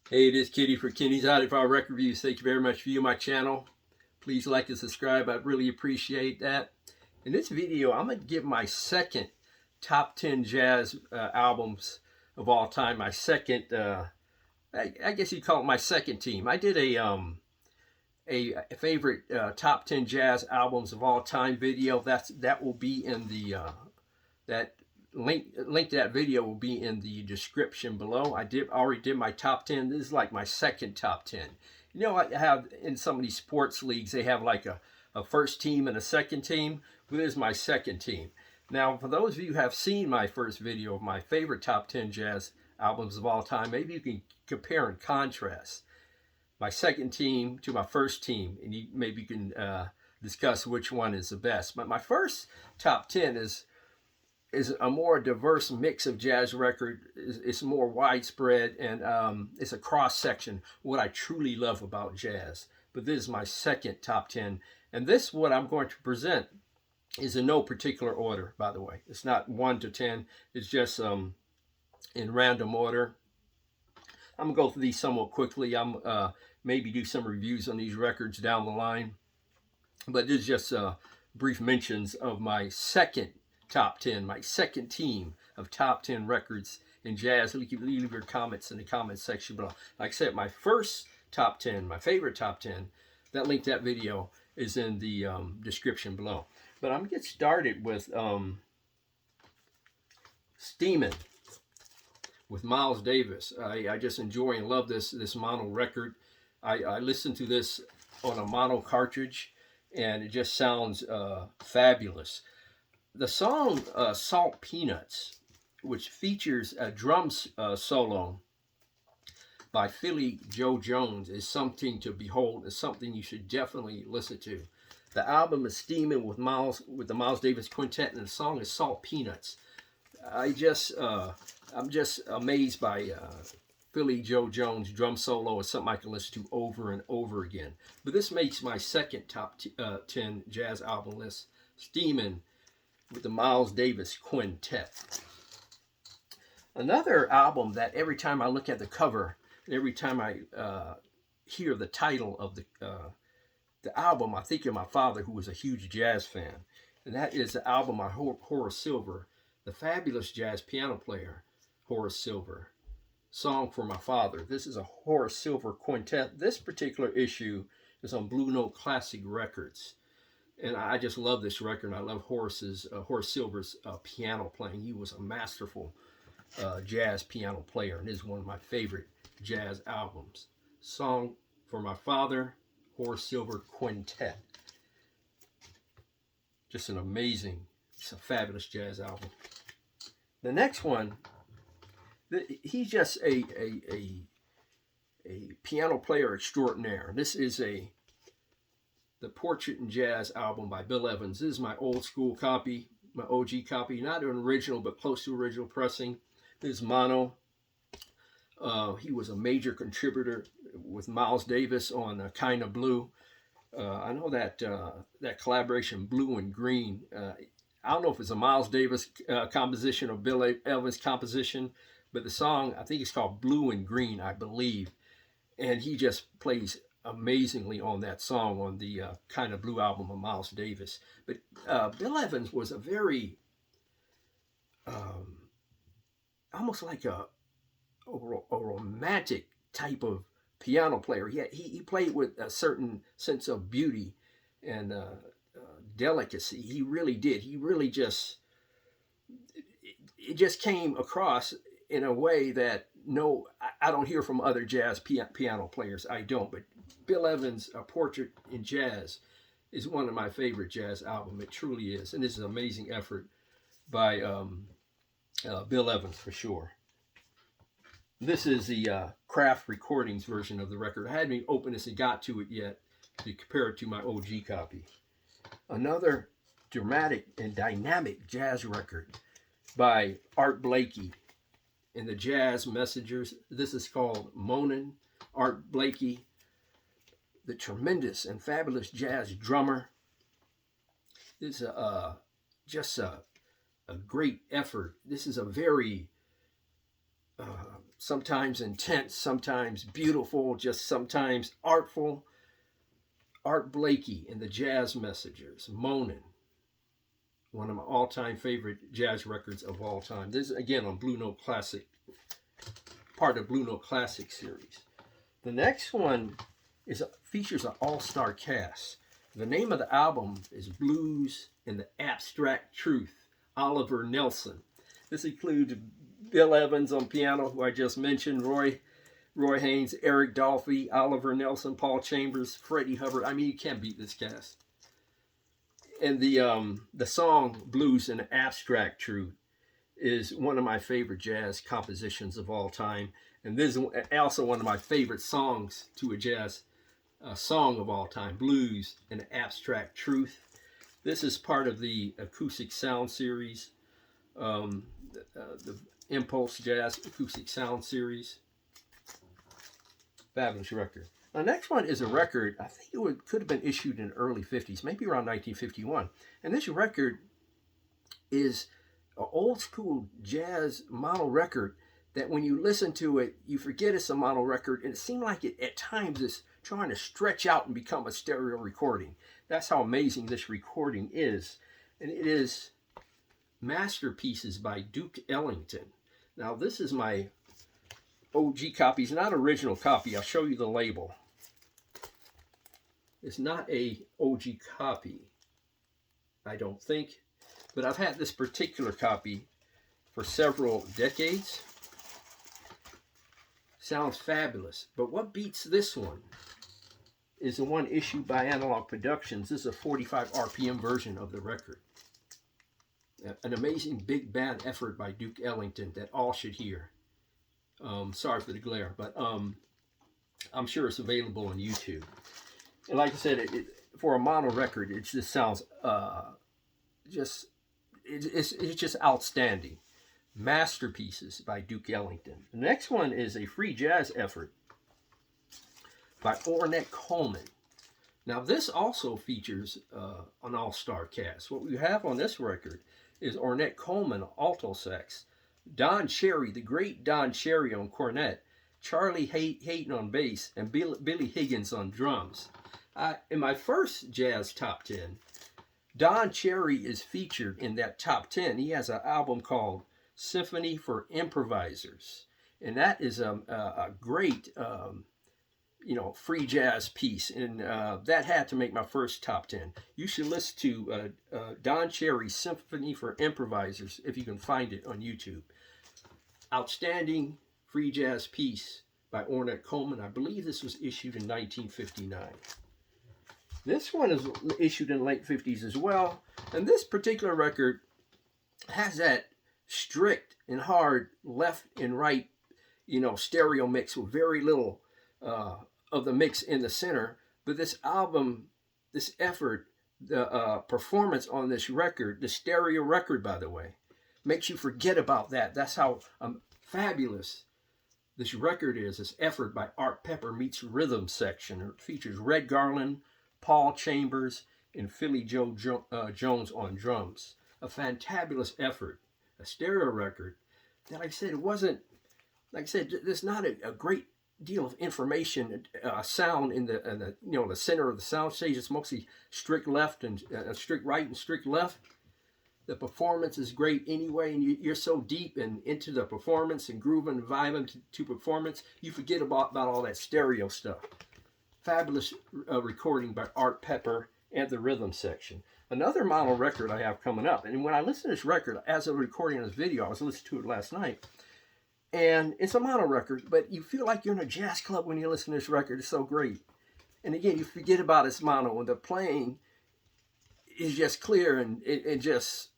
Hey, it is Kitty for Kenny's Audiophile Record Reviews. Thank you very much for viewing my channel. Please like and subscribe. I'd really appreciate that. In this video, I'm going to give my second top 10 jazz albums of all time. My second, I guess you'd call it my second team. I did a favorite top 10 jazz albums of all time video. That will be in the that link to that video will be in the description below. I already did my top 10. This is like my second top 10. You know, I have in some of these sports leagues, they have like a first team and a second team. Well, this is my second team. Now, for those of you who have seen my first video of my favorite top 10 jazz albums of all time, maybe you can compare and contrast my second team to my first team, and maybe you can discuss which one is the best. But my first top 10 is a more diverse mix of jazz record. It's more widespread, and it's a cross-section, what I truly love about jazz. But this is my second top 10, and this, what I'm going to present, is in no particular order, by the way. It's not 1 to 10. It's just in random order. I'm going to go through these somewhat quickly. I'm maybe do some reviews on these records down the line. But this is just brief mentions of my second top 10, my second team of top 10 records in jazz. Leave your comments in the comment section below. Like I said, my first top 10, my favorite top 10, that link to that video is in the description below. But I'm going to get started with Steamin' with Miles Davis. I just enjoy and love this mono record. I listened to this on a mono cartridge, and it just sounds fabulous. The song Salt Peanuts, which features a drum solo by Philly Joe Jones, is something to behold. It's something you should definitely listen to. The album is Steamin' with the Miles Davis Quintet, and the song is Salt Peanuts. I'm just amazed by Philly Joe Jones' drum solo. It's something I can listen to over and over again. But this makes my second top 10 jazz album list, Steamin' with the Miles Davis Quintet. Another album that every time I look at the cover, every time I hear the title of the album, I think of my father, who was a huge jazz fan. And that is the album by Horace Silver, the fabulous jazz piano player, Horace Silver. Song for My Father. This is a Horace Silver quintet. This particular issue is on Blue Note Classic Records. And I just love this record. I love Horace Silver's piano playing. He was a masterful jazz piano player, and this is one of my favorite jazz albums. Song for My Father, Horace Silver Quintet. Just an amazing, it's a fabulous jazz album. The next one, he's just a piano player extraordinaire. This is the Portrait in Jazz album by Bill Evans. This is my old school copy, my OG copy, not an original, but close to original pressing. This is mono. He was a major contributor with Miles Davis on Kinda Blue. I know that that collaboration, Blue and Green, I don't know if it's a Miles Davis composition or Bill Evans composition, but the song, I think it's called Blue and Green, I believe. And he just plays amazingly on that song on the Kinda Blue album of Miles Davis. But Bill Evans was a very, almost like a romantic type of piano player. He played with a certain sense of beauty and delicacy. He really did. He really just, it just came across in a way that I don't hear from other jazz piano players. I don't. But Bill Evans' Portrait in Jazz is one of my favorite jazz albums. It truly is. And this is an amazing effort by Bill Evans for sure. This is the Kraft Recordings version of the record. I hadn't even opened this and got to it yet to compare it to my OG copy. Another dramatic and dynamic jazz record by Art Blakey and the Jazz Messengers. This is called Moanin'. Art Blakey, the tremendous and fabulous jazz drummer. This is just a great effort. This is a very sometimes intense, sometimes beautiful, just sometimes artful. Art Blakey and the Jazz Messengers, Moanin', one of my all-time favorite jazz records of all time. This is, again, on Blue Note Classic, part of Blue Note Classic series. The next one features an all-star cast. The name of the album is Blues and the Abstract Truth, Oliver Nelson. This includes Bill Evans on piano, who I just mentioned, Roy Haynes, Eric Dolphy, Oliver Nelson, Paul Chambers, Freddie Hubbard. I mean, you can't beat this cast. And the song Blues and Abstract Truth is one of my favorite jazz compositions of all time. And this is also one of my favorite songs to a jazz song of all time, Blues and Abstract Truth. This is part of the Acoustic Sound series, the Impulse Jazz Acoustic Sound series. Fabulous record. The next one is a record, I think could have been issued in the early 50s, maybe around 1951. And this record is an old school jazz mono record that when you listen to it, you forget it's a mono record, and it seemed like it at times is trying to stretch out and become a stereo recording. That's how amazing this recording is. And it is Masterpieces by Duke Ellington. Now, this is my OG copy. It's not an original copy. I'll show you the label. It's not a OG copy, I don't think, but I've had this particular copy for several decades. Sounds fabulous, but what beats this one is the one issued by Analog Productions. This is a 45 RPM version of the record. An amazing big band effort by Duke Ellington that all should hear. Sorry for the glare, but I'm sure it's available on YouTube. And like I said, for a mono record, it just sounds it's just outstanding. Masterpieces by Duke Ellington. The next one is a free jazz effort by Ornette Coleman. Now this also features an all-star cast. What we have on this record is Ornette Coleman, alto sax, Don Cherry, the great Don Cherry on cornet, Charlie Hayden on bass, and Billy Higgins on drums. In my first jazz top 10, Don Cherry is featured in that top 10. He has an album called Symphony for Improvisers, and that is a great free jazz piece, and that had to make my first top 10. You should listen to Don Cherry's Symphony for Improvisers if you can find it on YouTube. Outstanding free jazz piece by Ornette Coleman. I believe this was issued in 1959. This one is issued in the late 50s as well, and this particular record has that strict and hard left and right, stereo mix with very little of the mix in the center. But this album, this effort, the performance on this record, the stereo record, by the way, makes you forget about that. That's how fabulous this record is. This effort by Art Pepper meets rhythm section. It features Red Garland, Paul Chambers, and Philly Joe Jones on drums. A fantabulous effort. A stereo record that, like I said, it wasn't, like I said, there's not a great deal of information, sound in the center of the sound stage. It's mostly strict left and strict right and strict left. The performance is great anyway, and you're so deep and into the performance and grooving and vibing to performance, you forget about all that stereo stuff. Fabulous recording by Art Pepper and the rhythm section. Another mono record I have coming up, and when I listen to this record, as I was recording this video, I was listening to it last night, and it's a mono record, but you feel like you're in a jazz club when you listen to this record. It's so great. And again, you forget about its mono, and the playing is just clear, and it's just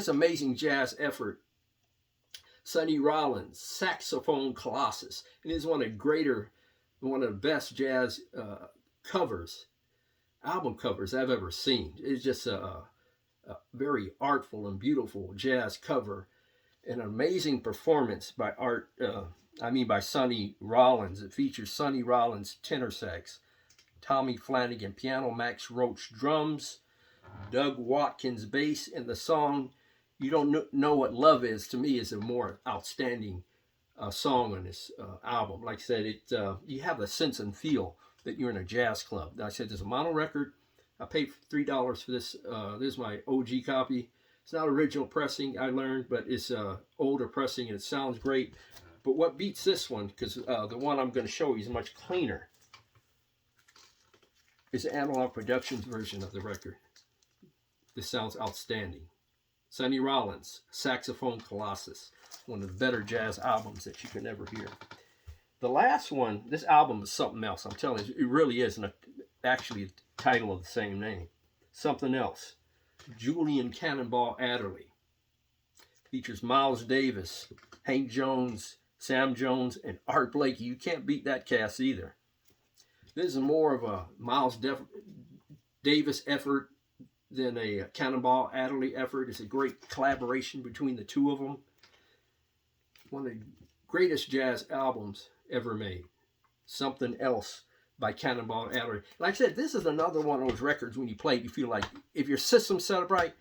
amazing jazz effort. Sonny Rollins, Saxophone Colossus. It is one of the best jazz album covers I've ever seen. It's just a very artful and beautiful jazz cover. An amazing performance by Sonny Rollins. It features Sonny Rollins tenor sax, Tommy Flanagan piano, Max Roach drums, Doug Watkins bass, and the song You Don't Know What Love Is, to me, is a more outstanding song on this album. Like I said, you have a sense and feel that you're in a jazz club. Like I said, there's a mono record. I paid $3 for this. This is my OG copy. It's not original pressing, I learned, but it's older pressing and it sounds great. But what beats this one, because the one I'm going to show you is much cleaner, is the Analog Productions version of the record. This sounds outstanding. Sonny Rollins, Saxophone Colossus, one of the better jazz albums that you can ever hear. The last one, this album is something else. I'm telling you, it really is actually a title of the same name. Something Else. Julian Cannonball Adderley. Features Miles Davis, Hank Jones, Sam Jones, and Art Blakey. You can't beat that cast either. This is more of a Miles Davis effort than a Cannonball Adderley effort. It's a great collaboration between the two of them. One of the greatest jazz albums ever made. Something Else by Cannonball Adderley. Like I said, this is another one of those records when you play it, you feel like, if your system's set up right,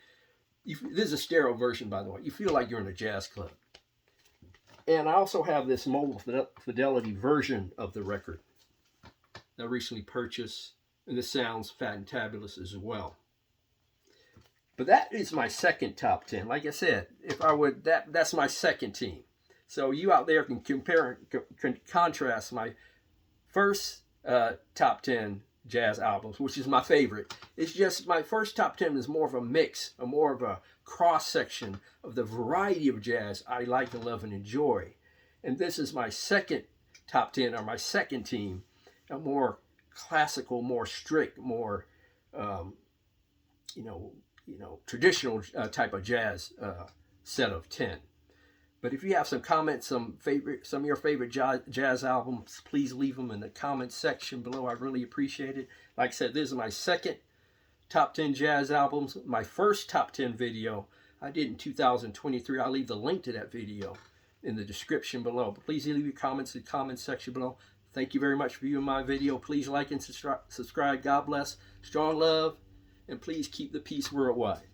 this is a stereo version, by the way, you feel like you're in a jazz club. And I also have this mobile fidelity version of the record that I recently purchased, and this sounds fantabulous as well. But that is my second top 10. Like I said, if I would, that's my second team. So you out there can compare, can contrast my first top 10 jazz albums, which is my favorite. It's just my first top 10 is more of a mix, more of a cross section of the variety of jazz I like and love and enjoy. And this is my second top 10, or my second team, a more classical, more strict, more traditional type of jazz set of 10. But if you have some comments, some of your favorite jazz albums, please leave them in the comments section below. I really appreciate it. Like I said, this is my second top 10 jazz albums. My first top 10 video I did in 2023. I'll leave the link to that video in the description below. But please leave your comments in the comments section below. Thank you very much for viewing my video. Please like and subscribe. God bless. Strong love. And please keep the peace worldwide.